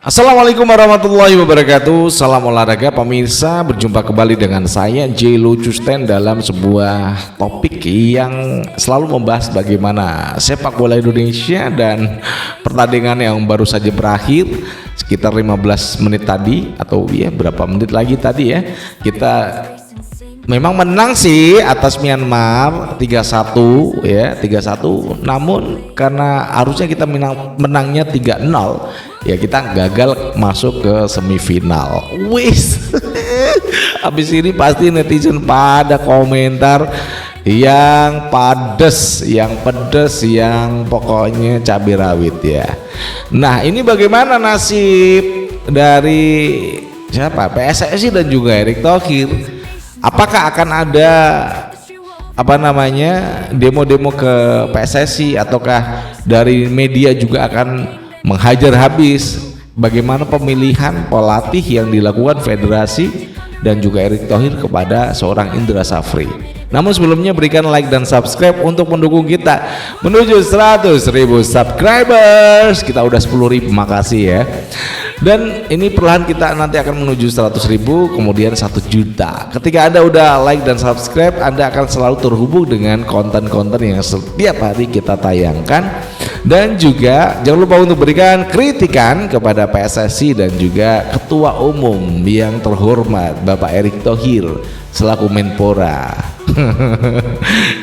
Assalamualaikum warahmatullahi wabarakatuh. Salam olahraga pemirsa, berjumpa kembali dengan saya J. Lucusten dalam sebuah topik yang selalu membahas bagaimana sepak bola Indonesia dan pertandingan yang baru saja berakhir sekitar 15 menit tadi, atau ya berapa menit lagi tadi ya. Kita memang menang sih atas Myanmar 3-1 ya, 3-1. Namun karena harusnya kita menangnya 3-0, ya kita gagal masuk ke semifinal. Wis. Habis ini pasti netizen pada komentar yang pedes, yang pokoknya cabai rawit ya. Nah, ini bagaimana nasib dari siapa? PSSI dan juga Erick Thohir? Apakah akan ada demo-demo ke PSSI, ataukah dari media juga akan menghajar habis bagaimana pemilihan pelatih yang dilakukan federasi dan juga Erick Thohir kepada seorang Indra Safri? Namun sebelumnya berikan like dan subscribe untuk mendukung kita menuju 100.000 subscribers. Kita udah 10.000, makasih ya. Dan ini perlahan kita nanti akan menuju 100.000, kemudian 1 juta. Ketika Anda udah like dan subscribe, Anda akan selalu terhubung dengan konten-konten yang setiap hari kita tayangkan. Dan juga jangan lupa untuk berikan kritikan kepada PSSI dan juga Ketua Umum yang terhormat Bapak Erick Thohir selaku Menpora.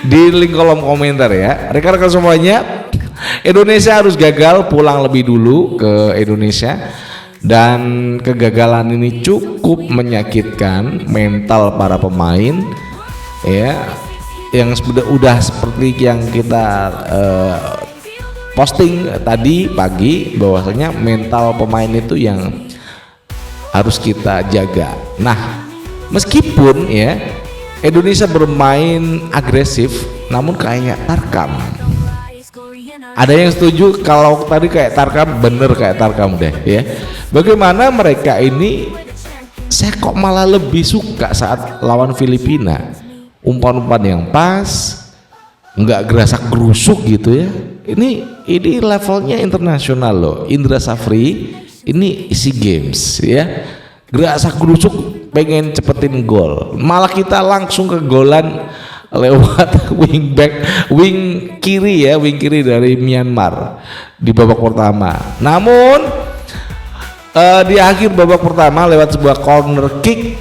Di link kolom komentar ya. Rekan-rekan semuanya, Indonesia harus gagal pulang lebih dulu ke Indonesia. Dan kegagalan ini cukup menyakitkan mental para pemain ya, yang udah seperti yang kita posting tadi pagi, bahwasanya mental pemain itu yang harus kita jaga. Nah, meskipun ya Indonesia bermain agresif, namun kayak Tarkam. Ada yang setuju kalau tadi kayak Tarkam, bener kayak Tarkam deh ya. Bagaimana mereka ini, saya kok malah lebih suka saat lawan Filipina, umpan-umpan yang pas, nggak gerasak gerusuk gitu ya. Ini levelnya internasional loh. Indra Safri ini SEA Games ya, gerasak gerusuk pengen cepetin gol, malah kita langsung ke golan lewat wing kiri dari Myanmar di babak pertama. Namun di akhir babak pertama lewat sebuah corner kick,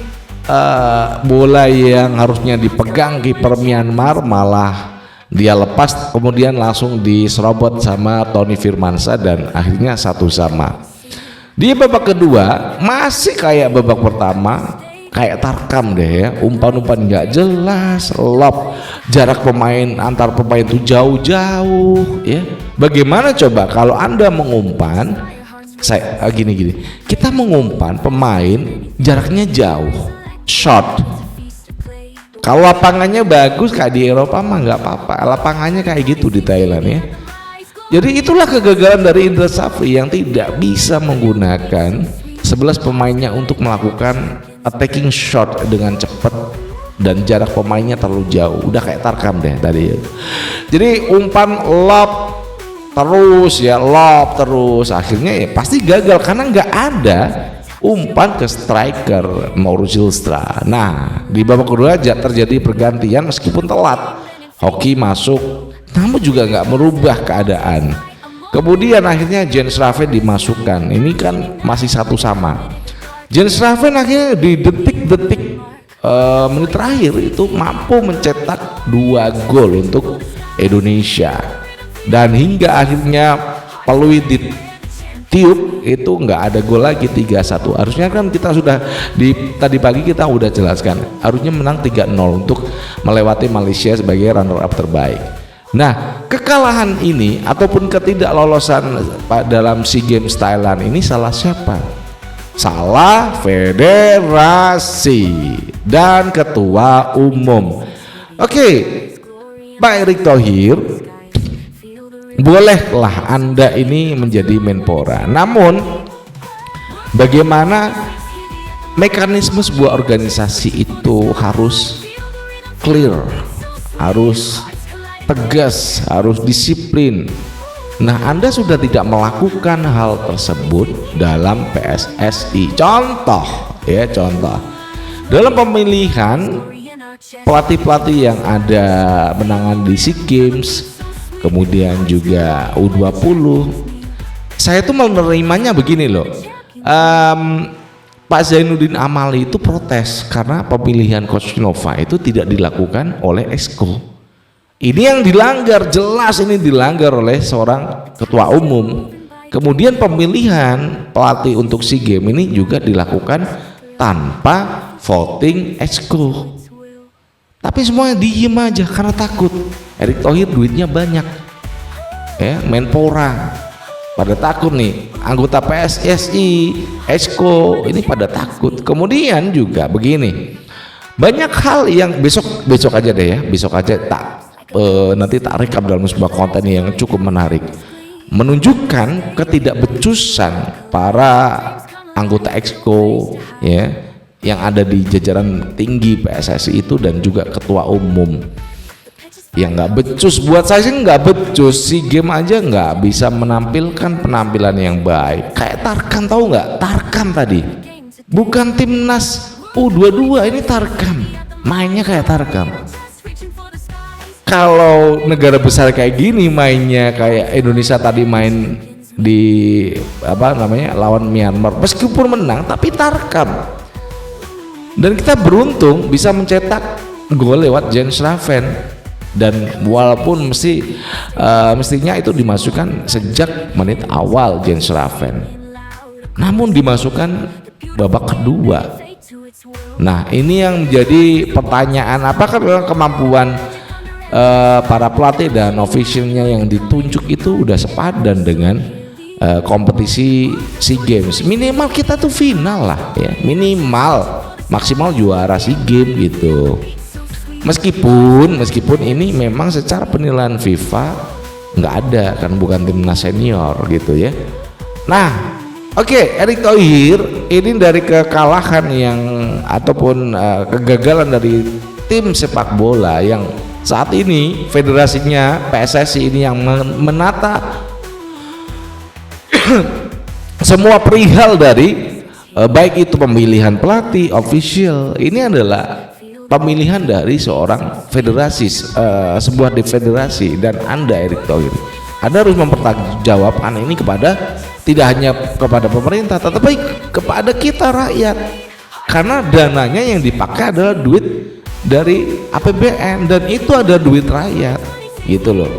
bola yang harusnya dipegang kiper Myanmar malah dia lepas, kemudian langsung diserobot sama Tony Firmansyah dan akhirnya 1-1. Di babak kedua masih kayak babak pertama, kayak Tarkam deh ya, umpan-umpan nggak jelas, lob, jarak pemain antar pemain itu jauh-jauh ya. Bagaimana coba kalau Anda mengumpan, gini, kita mengumpan pemain jaraknya jauh, short. Kalau lapangannya bagus kayak di Eropa mah nggak apa-apa, lapangannya kayak gitu di Thailand ya. Jadi itulah kegagalan dari Indra Safri yang tidak bisa menggunakan 11 pemainnya untuk melakukan attacking shot dengan cepat dan jarak pemainnya terlalu jauh. Udah kayak Tarkam deh tadi. Jadi umpan lob terus, akhirnya ya pasti gagal karena nggak ada umpan ke striker Mauro Zylstra. Nah, di babak kedua terjadi pergantian meskipun telat. Hoki masuk, namun juga nggak merubah keadaan. Kemudian akhirnya Jens Raven dimasukkan. Ini kan masih 1-1. Jens Raven akhirnya di detik-detik menit terakhir itu mampu mencetak 2 gol untuk Indonesia. Dan hingga akhirnya peluit ditiup itu nggak ada gol lagi, 3-1. Harusnya kan kita sudah tadi pagi kita udah jelaskan harusnya menang 3-0 untuk melewati Malaysia sebagai runner up terbaik. Nah, kekalahan ini ataupun ketidaklolosan dalam SEA Games Thailand ini salah siapa? Salah federasi dan ketua umum. Oke, Pak Erick Thohir, bolehlah Anda ini menjadi Menpora. Namun bagaimana mekanisme sebuah organisasi itu harus clear, harus tegas, harus disiplin. Nah, Anda sudah tidak melakukan hal tersebut dalam PSSI. Contoh dalam pemilihan pelatih-pelatih yang ada menangani di SEA Games, kemudian juga U20, saya tuh menerimanya begini loh. Pak Zainuddin Amali itu protes karena pemilihan Coach Nova itu tidak dilakukan oleh Exco. Ini yang dilanggar, jelas ini dilanggar oleh seorang ketua umum. Kemudian pemilihan pelatih untuk SEA Games ini juga dilakukan tanpa voting Exco. Tapi semuanya diem aja karena takut. Erick Thohir duitnya banyak, ya, Menpora pada takut nih, anggota PSSI, Exco ini pada takut. Kemudian juga begini, banyak hal yang besok aja deh ya, besok aja nanti tak rekap dalam sebuah konten yang cukup menarik, menunjukkan ketidakbecusan para anggota Exco, ya, yang ada di jajaran tinggi PSSI itu dan juga ketua umum yang nggak becus. Buat saya sih nggak becus, SEA Games aja nggak bisa menampilkan penampilan yang baik. Kayak Tarkam, tahu nggak? Tarkam tadi bukan timnas U22, ini Tarkam, mainnya kayak Tarkam. Kalau negara besar kayak gini mainnya kayak Indonesia tadi main di lawan Myanmar, meskipun menang tapi Tarkam. Dan kita beruntung bisa mencetak gol lewat Jens Schraven, dan walaupun mestinya itu dimasukkan sejak menit awal Jens Schraven, namun dimasukkan babak kedua. Nah, ini yang menjadi pertanyaan, apakah memang kemampuan para pelatih dan officialnya yang ditunjuk itu udah sepadan dengan kompetisi SEA Games. Minimal kita tuh final lah ya, minimal maksimal juara SEA Games gitu. Meskipun ini memang secara penilaian FIFA nggak ada, kan bukan timnas senior gitu ya. Nah, oke, Erick Thohir ini dari kekalahan yang ataupun kegagalan dari tim sepak bola yang saat ini federasinya PSSI ini yang menata semua perihal dari baik itu pemilihan pelatih, official, ini adalah pemilihan dari seorang federasi, sebuah federasi, dan Anda Erick Thohir, Anda harus mempertanggungjawabkan ini kepada tidak hanya kepada pemerintah tetapi kepada kita rakyat, karena dananya yang dipakai adalah duit dari APBN dan itu ada duit rakyat gitu loh.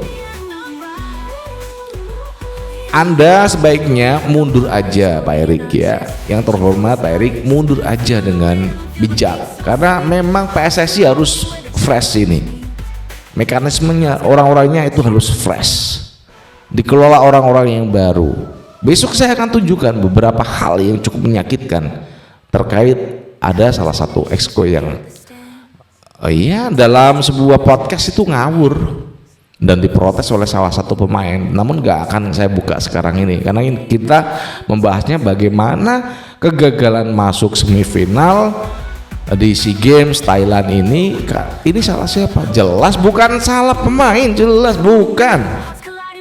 Anda sebaiknya mundur aja Pak Erick ya, yang terhormat Pak Erick, mundur aja dengan bijak, karena memang PSSI harus fresh, ini mekanismenya, orang-orangnya itu harus fresh, dikelola orang-orang yang baru. Besok saya akan tunjukkan beberapa hal yang cukup menyakitkan terkait ada salah satu Exco yang dalam sebuah podcast itu ngawur dan diprotes oleh salah satu pemain. Namun nggak akan saya buka sekarang ini, karena kita membahasnya bagaimana kegagalan masuk semifinal di SEA Games Thailand ini salah siapa? Jelas bukan salah pemain, jelas bukan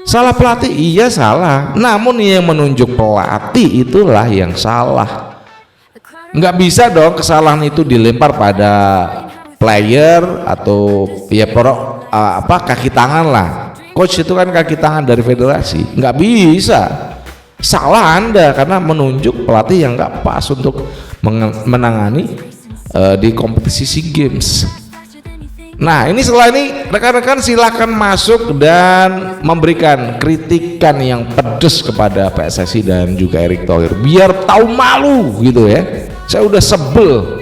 salah pelatih, iya salah, namun yang menunjuk pelatih itulah yang salah. Nggak bisa dong kesalahan itu dilempar pada player atau ya kaki tangan lah. Coach itu kan kaki tangan dari federasi, nggak bisa. Salah Anda karena menunjuk pelatih yang nggak pas untuk menangani di kompetisi SEA Games. Nah, ini setelah ini rekan-rekan silakan masuk dan memberikan kritikan yang pedas kepada PSSI dan juga Erick Thohir biar tahu malu gitu ya. Saya udah sebel.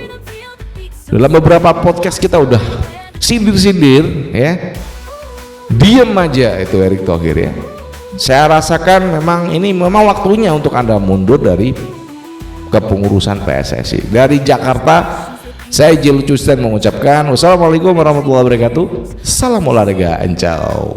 Dalam beberapa podcast kita udah sindir-sindir ya, diem aja itu Erick Thohir ya. Saya rasakan memang ini memang waktunya untuk Anda mundur dari kepengurusan PSSI. Dari Jakarta, saya Jil Cusden mengucapkan wassalamualaikum warahmatullahi wabarakatuh. Salam olahraga, encau.